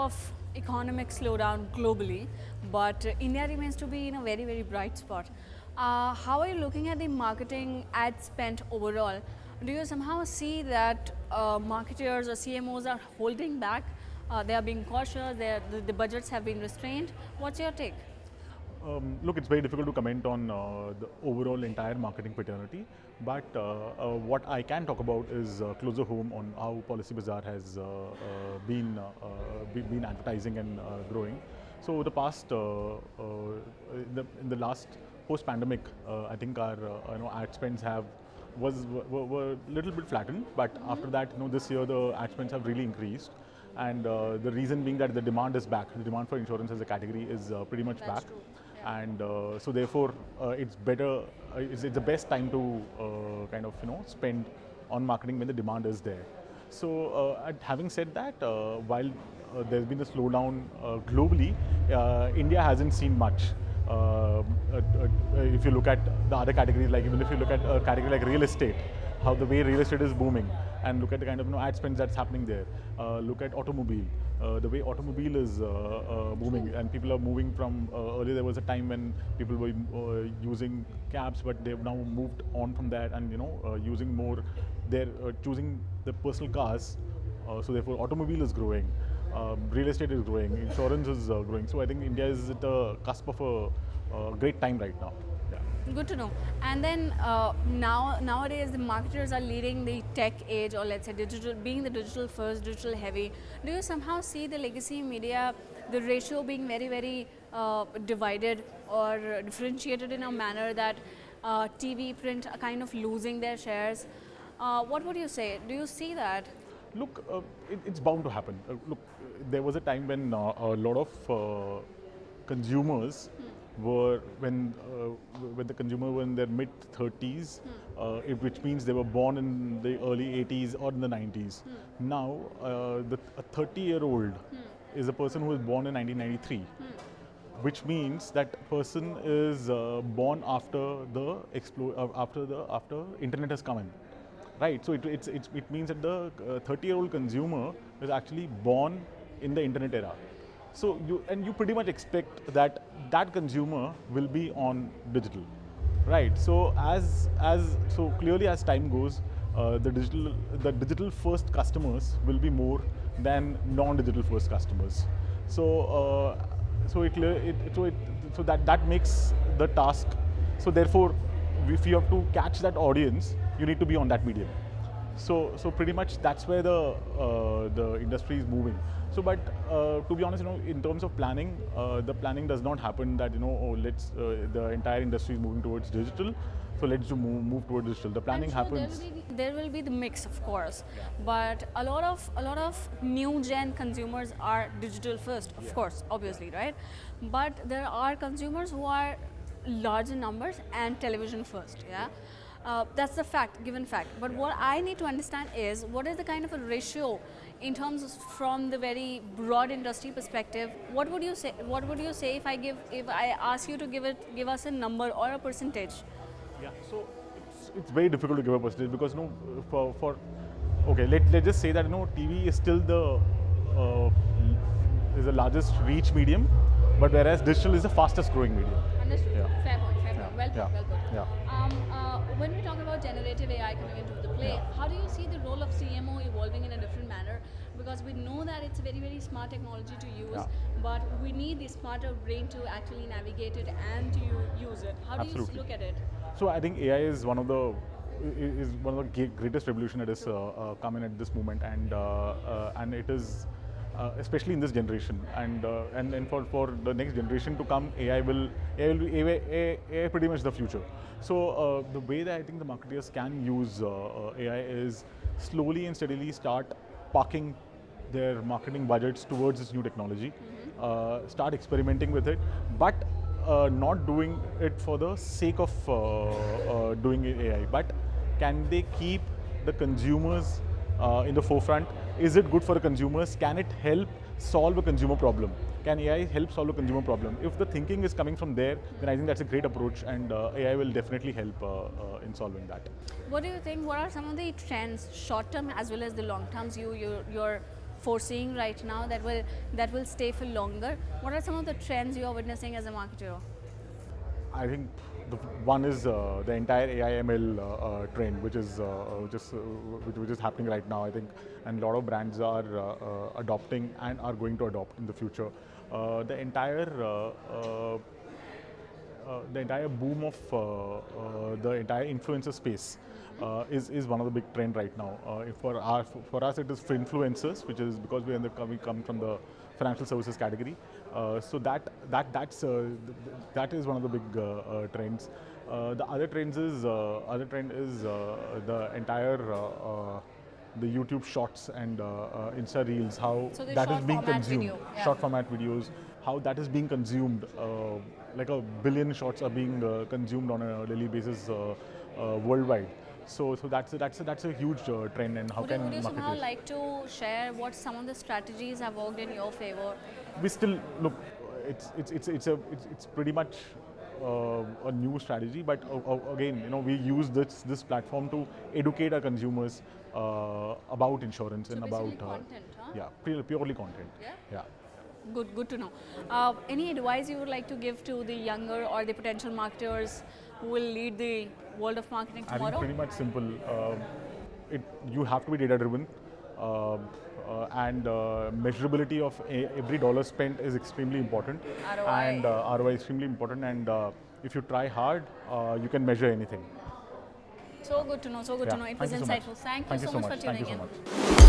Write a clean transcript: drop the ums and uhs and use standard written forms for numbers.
of economic slowdown globally, but India remains to be in a very, very bright spot. How are you looking at the marketing ad spend overall? Do you somehow see that marketers or CMOs are holding back? They are being cautious, the budgets have been restrained. What's your take? Look, it's very difficult to comment on the overall entire marketing fraternity, but what I can talk about is closer home on how PolicyBazaar has been advertising and growing. So the past, in the last post-pandemic, I think our ad spends were a little bit flattened, but after that, this year the ad spends have really increased. And the reason being that the demand is back. The demand for insurance as a category is pretty much back. True. And so therefore it's better, it's the best time to spend on marketing when the demand is there. So having said that, while there's been a slowdown globally, India hasn't seen much. If you look at the other categories, like even if you look at a category like real estate, how the way real estate is booming, and look at the kind of ad spends that's happening there. Look at automobile, the way automobile is booming, and people are moving from earlier there was a time when people were using cabs, but they've now moved on from that and using more, they're choosing the personal cars. So therefore automobile is growing, real estate is growing, insurance is growing. So I think India is at the cusp of a great time right now. Good to know. And then nowadays the marketers are leading the tech age, or let's say digital, being the digital first, digital heavy. Do you somehow see the legacy media, the ratio being very, very divided or differentiated in a manner that TV, print are kind of losing their shares? What would you say? Do you see that? Look, it's bound to happen. Look, there was a time when a lot of consumers were, when the consumer were in their mid-30s, which means they were born in the early 80s or in the 90s. Now, a 30-year-old is a person who was born in 1993, which means that person is born after after internet has come in, right? So it means that the 30-year-old consumer is actually born in the internet era. So you pretty much expect that consumer will be on digital, right? So so clearly as time goes, the digital first customers will be more than non-digital first customers. So that makes the task. So therefore, if you have to catch that audience, you need to be on that medium. So pretty much that's where the industry is moving. So, but to be honest, in terms of planning, the planning does not happen that the entire industry is moving towards digital, so let's move towards digital. The planning happens. There will be the mix, of course, but a lot of new gen consumers are digital first, of course, obviously, right? But there are consumers who are large in numbers and television first, yeah. That's the given fact. But what I need to understand is what is the kind of a ratio in terms of, from the very broad industry perspective. What would you say? What would you say if I ask you to give us a number or a percentage? Yeah. So it's very difficult to give a percentage because okay, let's just say that TV is still the largest reach medium, but whereas digital is the fastest growing medium. Understood. Yeah. Fair point. Well put. Yeah. Well put. Yeah. When we talk about generative AI coming into the play, how do you see the role of CMO evolving in a different manner? Because we know that it's a very, very smart technology to use, but we need the smarter brain to actually navigate it and to use it. How do you look at it? So I think AI is one of the greatest revolution that has come in at this moment, and it is especially in this generation, and for the next generation to come, AI will be pretty much the future. So the way that I think the marketers can use AI is slowly and steadily start parking their marketing budgets towards this new technology, start experimenting with it, but not doing it for the sake of doing AI, but can they keep the consumers in the forefront? Is it good for the consumers? Can it help solve a consumer problem? Can AI help solve a consumer problem? If the thinking is coming from there, then I think that's a great approach, and AI will definitely help in solving that. What do you think? What are some of the trends, short term as well as the long terms, you're foreseeing right now that will stay for longer? What are some of the trends you are witnessing as a marketer? I think one is the entire AI/ML trend, which is which is happening right now. I think, and a lot of brands are adopting and are going to adopt in the future. The entire boom of the entire influencer space is one of the big trend right now. For us, it is for influencers, which is because we come from the financial services category. So that is one of the big trends. The other trend is the entire the YouTube Shorts and Insta Reels, how So the that is short being format consumed, video, yeah. short format videos, how that is being consumed. Like a billion shots are being consumed on a daily basis worldwide. So that's a huge trend, and how Would can you somehow marketers? like to share what some of the strategies have worked in your favor? We still look. It's pretty much a new strategy, but again, we use this platform to educate our consumers about insurance and basically about content, huh? yeah, purely content. Yeah? Yeah. Good to know. Any advice you would like to give to the younger or the potential marketers who will lead the world of marketing I think tomorrow? pretty much simple. You have to be data driven, and measurability of every dollar spent is extremely important, ROI. and ROI is extremely important. And if you try hard, you can measure anything. So good to know. So good to Yeah. know. It Thank was you so much. insightful. Thank you Thank so you so much for much. Thank tuning you so in. much.